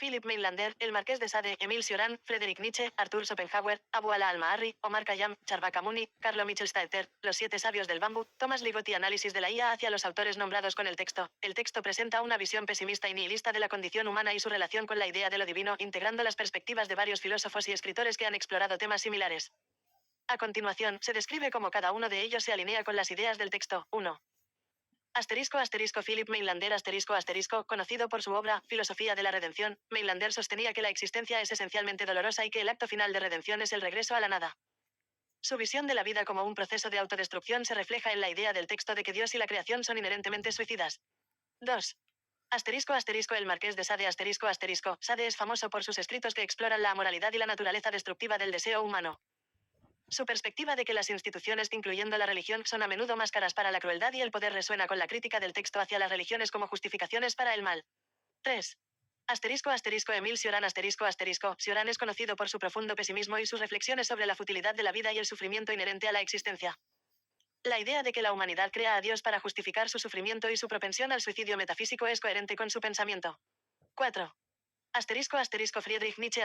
Philip Mainlander, el Marqués de Sade, Emile Cioran, Friedrich Nietzsche, Arthur Schopenhauer, Abu Ala al-Ma'arri, Omar Khayyam, Charvak Amuni, Carlo Michelstaeter, Los siete sabios del bambú, Thomas Ligotti. Análisis de la IA hacia los autores nombrados con el texto. El texto presenta una visión pesimista y nihilista de la condición humana y su relación con la idea de lo divino, integrando las perspectivas de varios filósofos y escritores que han explorado temas similares. A continuación, se describe cómo cada uno de ellos se alinea con las ideas del texto. 1. Philip Mainlander conocido por su obra Filosofía de la Redención. Mainlander sostenía que la existencia es esencialmente dolorosa y que el acto final de redención es el regreso a la nada. Su visión de la vida como un proceso de autodestrucción se refleja en la idea del texto de que Dios y la creación son inherentemente suicidas. 2. El Marqués de Sade Sade es famoso por sus escritos que exploran la amoralidad y la naturaleza destructiva del deseo humano. Su perspectiva de que las instituciones, incluyendo la religión, son a menudo máscaras para la crueldad y el poder resuena con la crítica del texto hacia las religiones como justificaciones para el mal. 3. Emile Cioran Cioran es conocido por su profundo pesimismo y sus reflexiones sobre la futilidad de la vida y el sufrimiento inherente a la existencia. La idea de que la humanidad crea a Dios para justificar su sufrimiento y su propensión al suicidio metafísico es coherente con su pensamiento. 4. Friedrich Nietzsche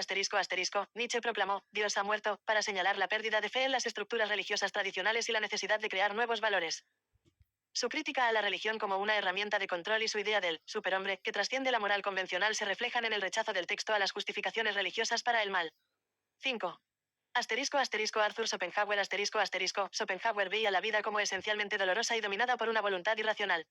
Nietzsche proclamó, Dios ha muerto, para señalar la pérdida de fe en las estructuras religiosas tradicionales y la necesidad de crear nuevos valores. Su crítica a la religión como una herramienta de control y su idea del superhombre, que trasciende la moral convencional, se reflejan en el rechazo del texto a las justificaciones religiosas para el mal. 5. Arthur Schopenhauer Schopenhauer veía la vida como esencialmente dolorosa y dominada por una voluntad irracional.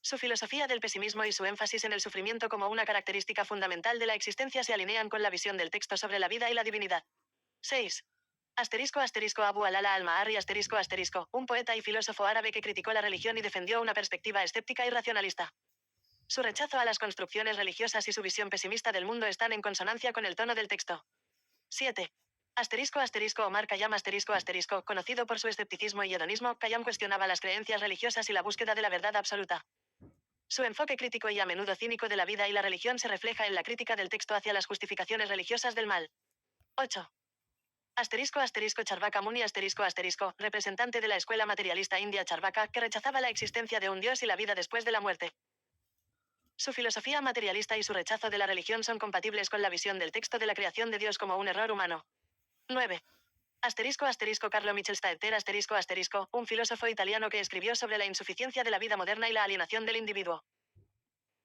Su filosofía del pesimismo y su énfasis en el sufrimiento como una característica fundamental de la existencia se alinean con la visión del texto sobre la vida y la divinidad. 6. Abu Ala al-Ma'arri un poeta y filósofo árabe que criticó la religión y defendió una perspectiva escéptica y racionalista. Su rechazo a las construcciones religiosas y su visión pesimista del mundo están en consonancia con el tono del texto. 7. Omar Khayyam conocido por su escepticismo y hedonismo, Khayyam cuestionaba las creencias religiosas y la búsqueda de la verdad absoluta. Su enfoque crítico y a menudo cínico de la vida y la religión se refleja en la crítica del texto hacia las justificaciones religiosas del mal. 8. Charvak Amuni representante de la escuela materialista india Charvaka, que rechazaba la existencia de un Dios y la vida después de la muerte. Su filosofía materialista y su rechazo de la religión son compatibles con la visión del texto de la creación de Dios como un error humano. 9. Carlo Michelstaeter un filósofo italiano que escribió sobre la insuficiencia de la vida moderna y la alienación del individuo.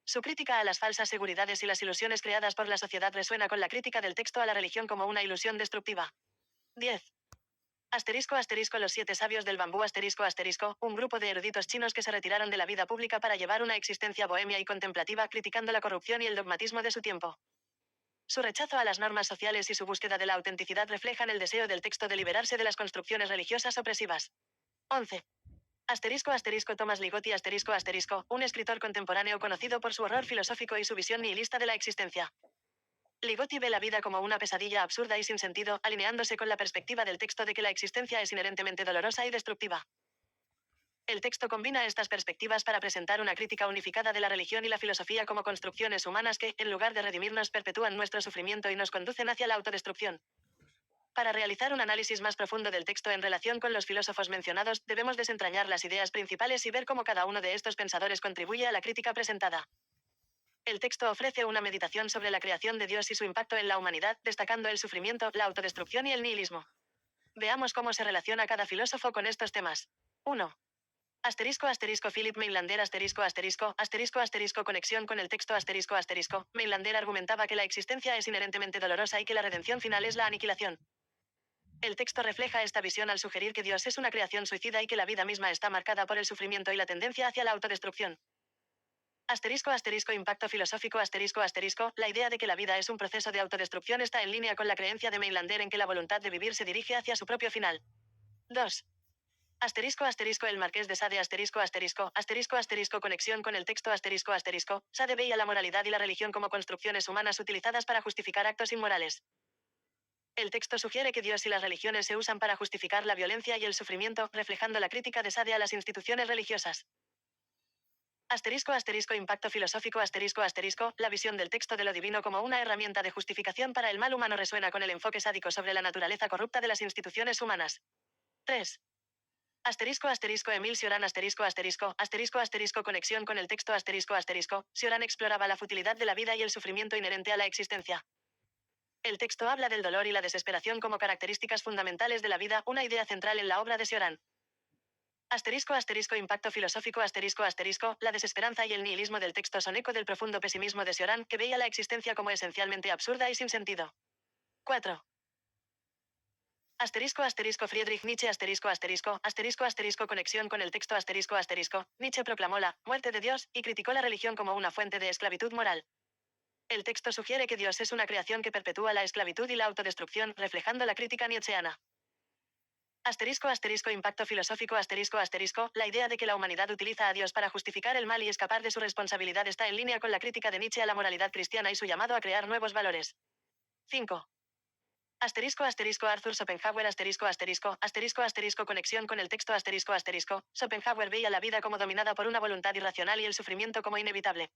Su crítica a las falsas seguridades y las ilusiones creadas por la sociedad resuena con la crítica del texto a la religión como una ilusión destructiva. 10. Los siete sabios del bambú un grupo de eruditos chinos que se retiraron de la vida pública para llevar una existencia bohemia y contemplativa, criticando la corrupción y el dogmatismo de su tiempo. Su rechazo a las normas sociales y su búsqueda de la autenticidad reflejan el deseo del texto de liberarse de las construcciones religiosas opresivas. 11. Thomas Ligotti un escritor contemporáneo conocido por su horror filosófico y su visión nihilista de la existencia. Ligotti ve la vida como una pesadilla absurda y sin sentido, alineándose con la perspectiva del texto de que la existencia es inherentemente dolorosa y destructiva. El texto combina estas perspectivas para presentar una crítica unificada de la religión y la filosofía como construcciones humanas que, en lugar de redimirnos, perpetúan nuestro sufrimiento y nos conducen hacia la autodestrucción. Para realizar un análisis más profundo del texto en relación con los filósofos mencionados, debemos desentrañar las ideas principales y ver cómo cada uno de estos pensadores contribuye a la crítica presentada. El texto ofrece una meditación sobre la creación de Dios y su impacto en la humanidad, destacando el sufrimiento, la autodestrucción y el nihilismo. Veamos cómo se relaciona cada filósofo con estos temas. 1. Philip Mainlander conexión con el texto Mainlander argumentaba que la existencia es inherentemente dolorosa y que la redención final es la aniquilación. El texto refleja esta visión al sugerir que Dios es una creación suicida y que la vida misma está marcada por el sufrimiento y la tendencia hacia la autodestrucción. Impacto filosófico la idea de que la vida es un proceso de autodestrucción está en línea con la creencia de Mainlander en que la voluntad de vivir se dirige hacia su propio final. 2. El Marqués de Sade conexión con el texto Sade veía la moralidad y la religión como construcciones humanas utilizadas para justificar actos inmorales. El texto sugiere que Dios y las religiones se usan para justificar la violencia y el sufrimiento, reflejando la crítica de Sade a las instituciones religiosas. Impacto filosófico la visión del texto de lo divino como una herramienta de justificación para el mal humano resuena con el enfoque sádico sobre la naturaleza corrupta de las instituciones humanas. 3. Emil Cioran conexión con el texto Cioran exploraba la futilidad de la vida y el sufrimiento inherente a la existencia. El texto habla del dolor y la desesperación como características fundamentales de la vida, una idea central en la obra de Cioran. Impacto filosófico la desesperanza y el nihilismo del texto son eco del profundo pesimismo de Cioran, que veía la existencia como esencialmente absurda y sin sentido. 4. Friedrich Nietzsche conexión con el texto Nietzsche proclamó la muerte de Dios y criticó la religión como una fuente de esclavitud moral. El texto sugiere que Dios es una creación que perpetúa la esclavitud y la autodestrucción, reflejando la crítica nietzscheana. Impacto filosófico la idea de que la humanidad utiliza a Dios para justificar el mal y escapar de su responsabilidad está en línea con la crítica de Nietzsche a la moralidad cristiana y su llamado a crear nuevos valores. 5. Arthur Schopenhauer conexión con el texto Schopenhauer veía la vida como dominada por una voluntad irracional y el sufrimiento como inevitable.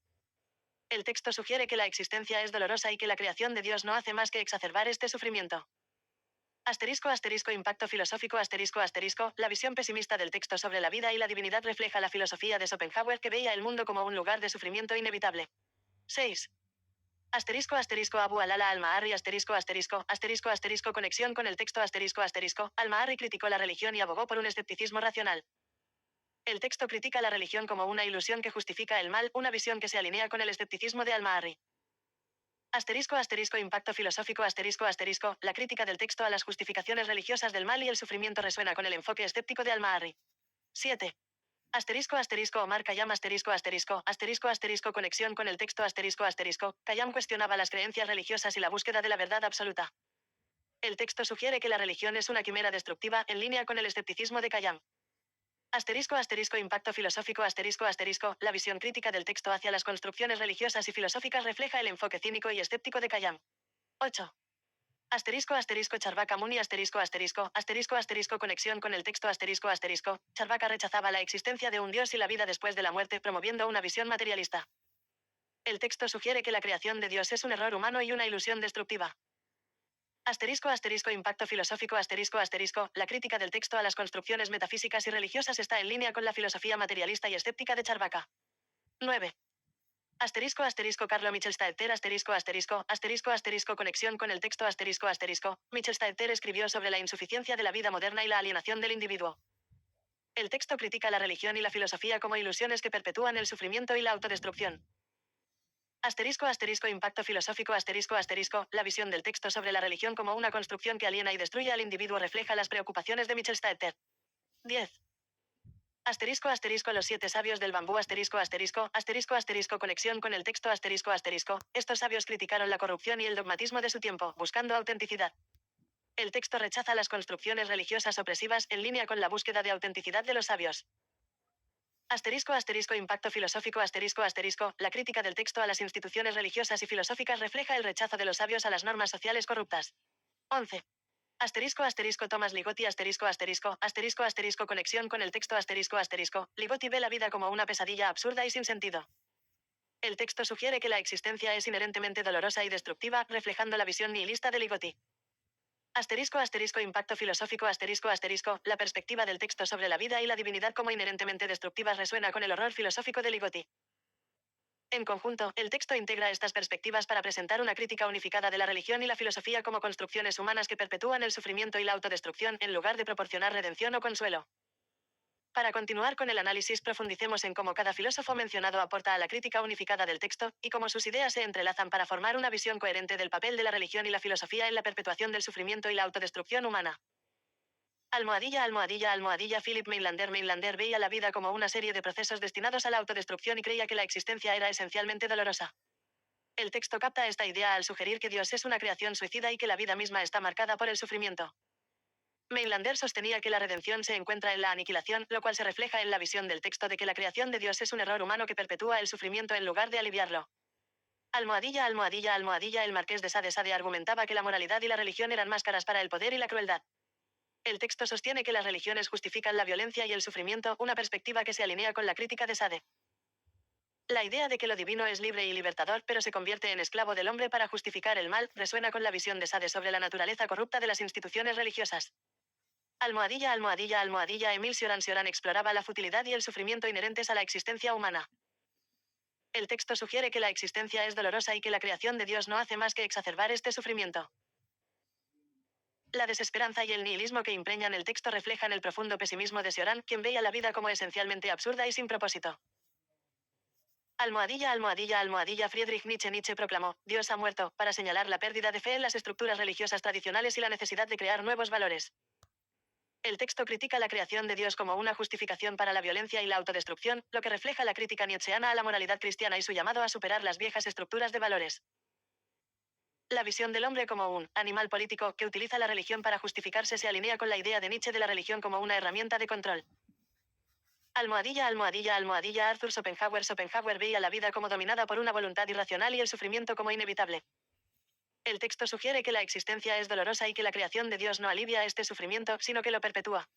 El texto sugiere que la existencia es dolorosa y que la creación de Dios no hace más que exacerbar este sufrimiento. Impacto filosófico la visión pesimista del texto sobre la vida y la divinidad refleja la filosofía de Schopenhauer, que veía el mundo como un lugar de sufrimiento inevitable. 6. Abu Alala Al-Ma'arri conexión con el texto Al-Ma'arri criticó la religión y abogó por un escepticismo racional. El texto critica la religión como una ilusión que justifica el mal, una visión que se alinea con el escepticismo de Al-Ma'arri. Impacto filosófico la crítica del texto a las justificaciones religiosas del mal y el sufrimiento resuena con el enfoque escéptico de Al-Ma'arri. 7. Omar Khayyam conexión con el texto Khayyam cuestionaba las creencias religiosas y la búsqueda de la verdad absoluta. El texto sugiere que la religión es una quimera destructiva, en línea con el escepticismo de Khayyam. Impacto filosófico la visión crítica del texto hacia las construcciones religiosas y filosóficas refleja el enfoque cínico y escéptico de Khayyam. 8. Charvaka Muni conexión con el texto Charvaka rechazaba la existencia de un Dios y la vida después de la muerte, promoviendo una visión materialista. El texto sugiere que la creación de Dios es un error humano y una ilusión destructiva. Impacto filosófico la crítica del texto a las construcciones metafísicas y religiosas está en línea con la filosofía materialista y escéptica de Charvaka. 9. Carlo Michelstaedter conexión con el texto Michelstaedter escribió sobre la insuficiencia de la vida moderna y la alienación del individuo. El texto critica la religión y la filosofía como ilusiones que perpetúan el sufrimiento y la autodestrucción. Impacto filosófico la visión del texto sobre la religión como una construcción que aliena y destruye al individuo refleja las preocupaciones de Michelstaedter. 10. Los 7 sabios del bambú conexión con el texto estos sabios criticaron la corrupción y el dogmatismo de su tiempo, buscando autenticidad. El texto rechaza las construcciones religiosas opresivas, en línea con la búsqueda de autenticidad de los sabios. Impacto filosófico la crítica del texto a las instituciones religiosas y filosóficas refleja el rechazo de los sabios a las normas sociales corruptas. 11. Thomas Ligotti conexión con el texto Ligotti ve la vida como una pesadilla absurda y sin sentido. El texto sugiere que la existencia es inherentemente dolorosa y destructiva, reflejando la visión nihilista de Ligotti. Impacto filosófico la perspectiva del texto sobre la vida y la divinidad como inherentemente destructivas resuena con el horror filosófico de Ligotti. En conjunto, el texto integra estas perspectivas para presentar una crítica unificada de la religión y la filosofía como construcciones humanas que perpetúan el sufrimiento y la autodestrucción, en lugar de proporcionar redención o consuelo. Para continuar con el análisis, profundicemos en cómo cada filósofo mencionado aporta a la crítica unificada del texto, y cómo sus ideas se entrelazan para formar una visión coherente del papel de la religión y la filosofía en la perpetuación del sufrimiento y la autodestrucción humana. Philip Mainlander veía la vida como una serie de procesos destinados a la autodestrucción y creía que la existencia era esencialmente dolorosa. El texto capta esta idea al sugerir que Dios es una creación suicida y que la vida misma está marcada por el sufrimiento. Mainlander sostenía que la redención se encuentra en la aniquilación, lo cual se refleja en la visión del texto de que la creación de Dios es un error humano que perpetúa el sufrimiento en lugar de aliviarlo. El Marqués de Sade argumentaba que la moralidad y la religión eran máscaras para el poder y la crueldad. El texto sostiene que las religiones justifican la violencia y el sufrimiento, una perspectiva que se alinea con la crítica de Sade. La idea de que lo divino es libre y libertador, pero se convierte en esclavo del hombre para justificar el mal, resuena con la visión de Sade sobre la naturaleza corrupta de las instituciones religiosas. Emil Cioran exploraba la futilidad y el sufrimiento inherentes a la existencia humana. El texto sugiere que la existencia es dolorosa y que la creación de Dios no hace más que exacerbar este sufrimiento. La desesperanza y el nihilismo que impregnan el texto reflejan el profundo pesimismo de Cioran, quien veía la vida como esencialmente absurda y sin propósito. Friedrich Nietzsche proclamó: Dios ha muerto, para señalar la pérdida de fe en las estructuras religiosas tradicionales y la necesidad de crear nuevos valores. El texto critica la creación de Dios como una justificación para la violencia y la autodestrucción, lo que refleja la crítica nietzscheana a la moralidad cristiana y su llamado a superar las viejas estructuras de valores. La visión del hombre como un animal político que utiliza la religión para justificarse se alinea con la idea de Nietzsche de la religión como una herramienta de control. Arthur Schopenhauer veía la vida como dominada por una voluntad irracional y el sufrimiento como inevitable. El texto sugiere que la existencia es dolorosa y que la creación de Dios no alivia este sufrimiento, sino que lo perpetúa.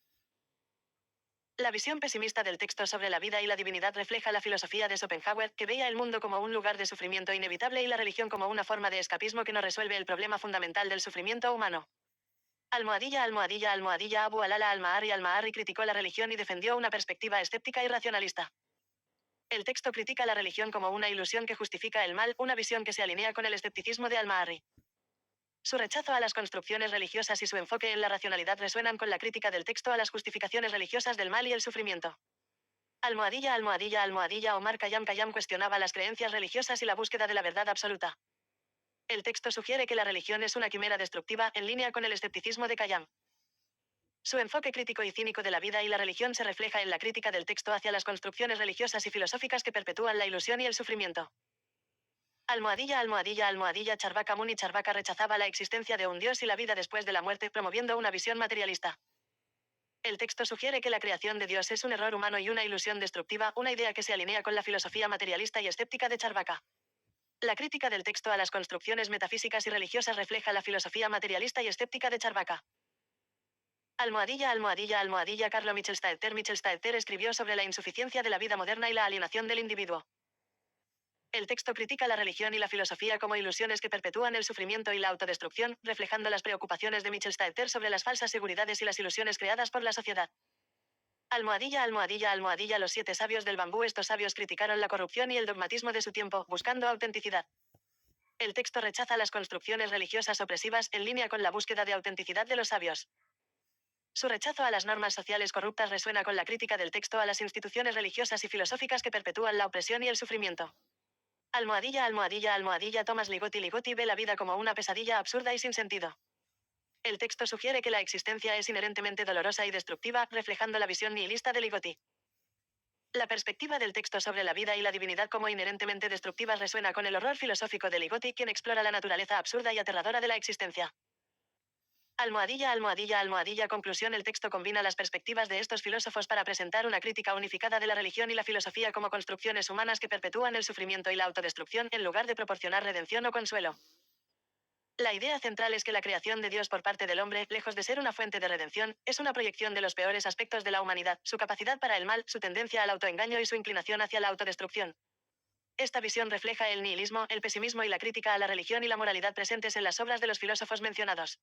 La visión pesimista del texto sobre la vida y la divinidad refleja la filosofía de Schopenhauer, que veía el mundo como un lugar de sufrimiento inevitable y la religión como una forma de escapismo que no resuelve el problema fundamental del sufrimiento humano. Abu Alala al-Ma'arri criticó la religión y defendió una perspectiva escéptica y racionalista. El texto critica la religión como una ilusión que justifica el mal, una visión que se alinea con el escepticismo de al-Ma'arri. Su rechazo a las construcciones religiosas y su enfoque en la racionalidad resuenan con la crítica del texto a las justificaciones religiosas del mal y el sufrimiento. Omar Khayyam cuestionaba las creencias religiosas y la búsqueda de la verdad absoluta. El texto sugiere que la religión es una quimera destructiva, en línea con el escepticismo de Khayyam. Su enfoque crítico y cínico de la vida y la religión se refleja en la crítica del texto hacia las construcciones religiosas y filosóficas que perpetúan la ilusión y el sufrimiento. Charvaka Muni Charvaka rechazaba la existencia de un Dios y la vida después de la muerte, promoviendo una visión materialista. El texto sugiere que la creación de Dios es un error humano y una ilusión destructiva, una idea que se alinea con la filosofía materialista y escéptica de Charvaka. La crítica del texto a las construcciones metafísicas y religiosas refleja la filosofía materialista y escéptica de Charvaka. Carlo Michelstaedter escribió sobre la insuficiencia de la vida moderna y la alienación del individuo. El texto critica la religión y la filosofía como ilusiones que perpetúan el sufrimiento y la autodestrucción, reflejando las preocupaciones de Michelstaedter sobre las falsas seguridades y las ilusiones creadas por la sociedad. Los 7 sabios del bambú. Estos sabios criticaron la corrupción y el dogmatismo de su tiempo, buscando autenticidad. El texto rechaza las construcciones religiosas opresivas, en línea con la búsqueda de autenticidad de los sabios. Su rechazo a las normas sociales corruptas resuena con la crítica del texto a las instituciones religiosas y filosóficas que perpetúan la opresión y el sufrimiento. Thomas Ligotti ve la vida como una pesadilla absurda y sin sentido. El texto sugiere que la existencia es inherentemente dolorosa y destructiva, reflejando la visión nihilista de Ligotti. La perspectiva del texto sobre la vida y la divinidad como inherentemente destructivas resuena con el horror filosófico de Ligotti, quien explora la naturaleza absurda y aterradora de la existencia. Conclusión. El texto combina las perspectivas de estos filósofos para presentar una crítica unificada de la religión y la filosofía como construcciones humanas que perpetúan el sufrimiento y la autodestrucción, en lugar de proporcionar redención o consuelo. La idea central es que la creación de Dios por parte del hombre, lejos de ser una fuente de redención, es una proyección de los peores aspectos de la humanidad, su capacidad para el mal, su tendencia al autoengaño y su inclinación hacia la autodestrucción. Esta visión refleja el nihilismo, el pesimismo y la crítica a la religión y la moralidad presentes en las obras de los filósofos mencionados.